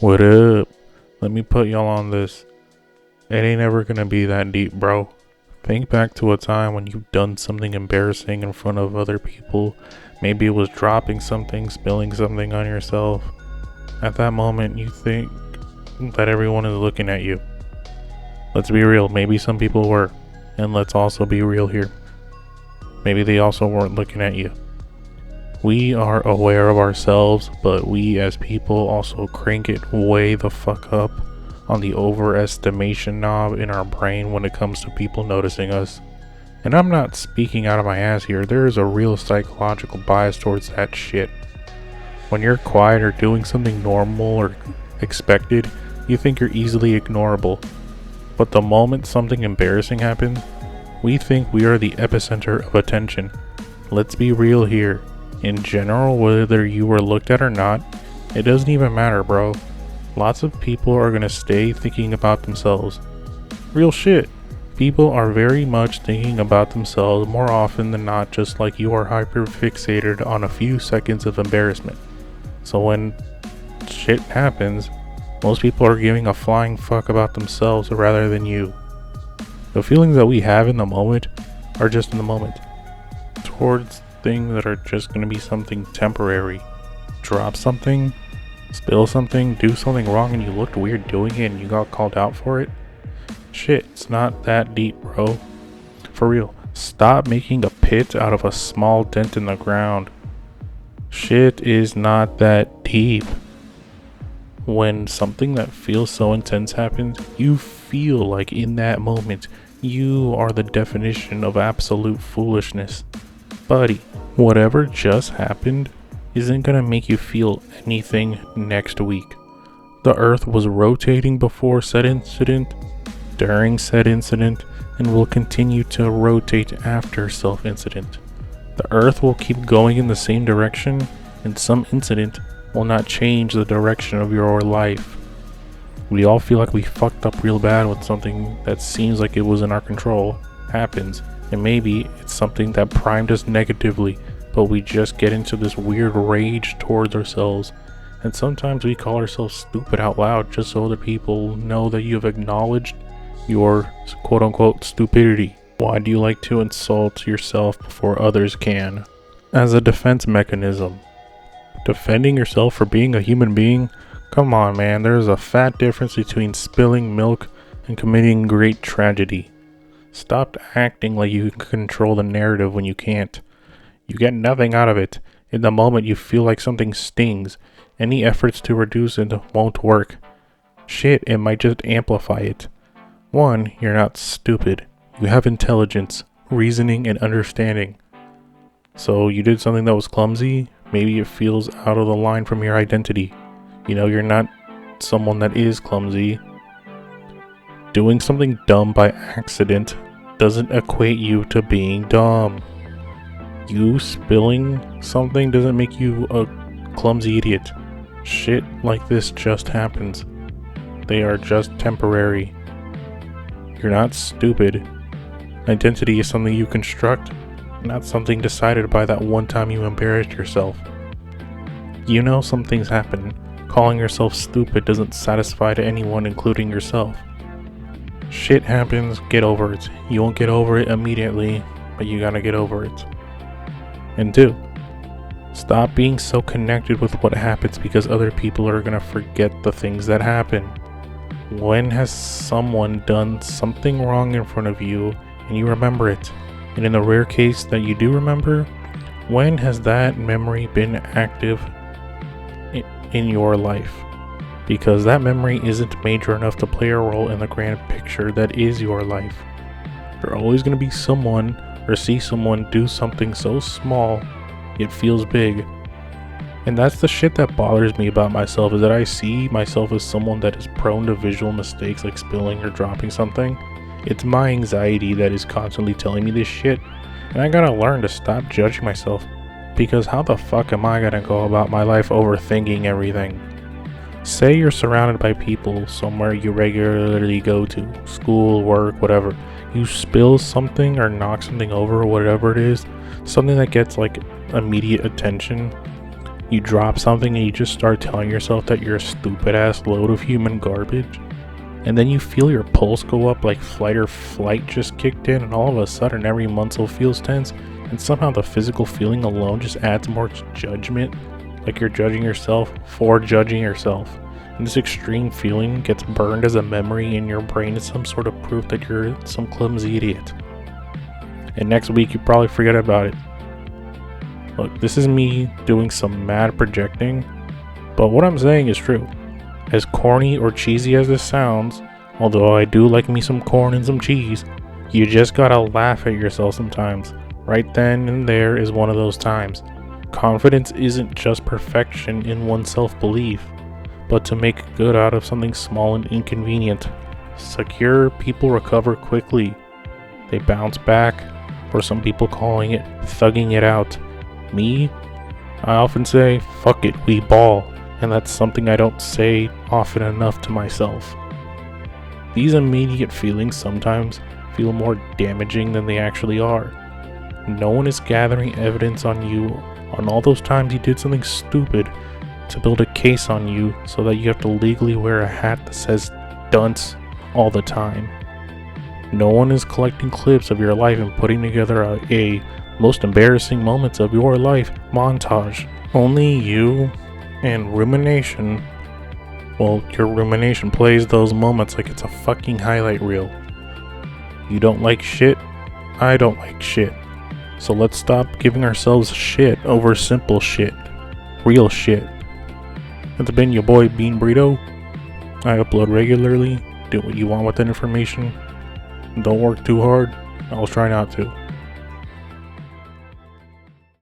What up? Let me put y'all on this. It ain't ever gonna be that deep, bro. Think back to a time when you've done something embarrassing in front of other people. Maybe it was dropping something, spilling something on yourself. At that moment, you think that everyone is looking at you. Let's be real, maybe some people were. And let's also be real here. Maybe they also weren't looking at you. We are aware of ourselves, but we as people also crank it way the fuck up on the overestimation knob in our brain when it comes to people noticing us. And I'm not speaking out of my ass here, there is a real psychological bias towards that shit. When you're quiet or doing something normal or expected, you think you're easily ignorable. But the moment something embarrassing happens, we think we are the epicenter of attention. Let's be real here. In general, whether you were looked at or not, it doesn't even matter, bro. Lots of people are gonna stay thinking about themselves. Real shit. People are very much thinking about themselves more often than not, just like you are hyper fixated on a few seconds of embarrassment. So when shit happens, most people are giving a flying fuck about themselves rather than you. The feelings that we have in the moment are just in the moment. Towards things that are just going to be something temporary. Drop something, spill something, do something wrong and you looked weird doing it and you got called out for it. Shit, it's not that deep, bro. For real, stop making a pit out of a small dent in the ground. Shit is not that deep. When something that feels so intense happens, you feel like in that moment, you are the definition of absolute foolishness. Buddy, whatever just happened isn't gonna make you feel anything next week. The earth was rotating before said incident, during said incident, and will continue to rotate after self-incident. The earth will keep going in the same direction, and some incident will not change the direction of your life. We all feel like we fucked up real bad when something that seems like it was in our control happens. And maybe it's something that primed us negatively, but we just get into this weird rage towards ourselves. And sometimes we call ourselves stupid out loud just so other people know that you have acknowledged your quote unquote stupidity. Why do you like to insult yourself before others can? As a defense mechanism. Defending yourself for being a human being? Come on, man, there's a fat difference between spilling milk and committing great tragedy. Stop acting like you can control the narrative when you can't. You get nothing out of it. In the moment you feel like something stings, any efforts to reduce it won't work. Shit, it might just amplify it. 1. You're not stupid. You have intelligence, reasoning, and understanding. So you did something that was clumsy, maybe it feels out of the line from your identity. You know, you're not someone that is clumsy. Doing something dumb by accident doesn't equate you to being dumb. You spilling something doesn't make you a clumsy idiot. Shit like this just happens. They are just temporary. You're not stupid. Identity is something you construct, not something decided by that one time you embarrassed yourself. You know some things happen. Calling yourself stupid doesn't satisfy to anyone, including yourself. Shit happens, get over it. You won't get over it immediately, but you gotta get over it. And 2, stop being so connected with what happens because other people are gonna forget the things that happen. When has someone done something wrong in front of you and you remember it? And in the rare case that you do remember, when has that memory been active in your life? Because that memory isn't major enough to play a role in the grand picture that is your life. You're always going to be someone or see someone do something so small it feels big. And that's the shit that bothers me about myself, is that I see myself as someone that is prone to visual mistakes like spilling or dropping something. It's my anxiety that is constantly telling me this shit, and I gotta learn to stop judging myself, because how the fuck am I gonna go about my life overthinking everything? Say you're surrounded by people somewhere you regularly go to, school, work, whatever. You spill something or knock something over or whatever it is, something that gets like immediate attention. You drop something and you just start telling yourself that you're a stupid ass load of human garbage. And then you feel your pulse go up like flight or flight just kicked in, and all of a sudden every muscle feels tense, and somehow the physical feeling alone just adds more judgment, like you're judging yourself for judging yourself. And this extreme feeling gets burned as a memory in your brain as some sort of proof that you're some clumsy idiot. And next week you probably forget about it. Look, this is me doing some mad projecting, but what I'm saying is true. As corny or cheesy as this sounds, although I do like me some corn and some cheese, you just gotta laugh at yourself sometimes. Right then and there is one of those times. Confidence isn't just perfection in one's self-belief, but to make good out of something small and inconvenient. Secure people recover quickly. They bounce back, or some people calling it thugging it out. Me? I often say, fuck it, we ball. And that's something I don't say often enough to myself. These immediate feelings sometimes feel more damaging than they actually are. No one is gathering evidence on you on all those times you did something stupid to build a case on you so that you have to legally wear a hat that says dunce all the time. No one is collecting clips of your life and putting together a most embarrassing moments of your life montage. Only you and rumination. Well, your rumination plays those moments like it's a fucking highlight reel. You don't like shit? I don't like shit. So let's stop giving ourselves shit over simple shit. Real shit. It's been your boy Bean Burrito. I upload regularly. Do what you want with that information. Don't work too hard. I'll try not to.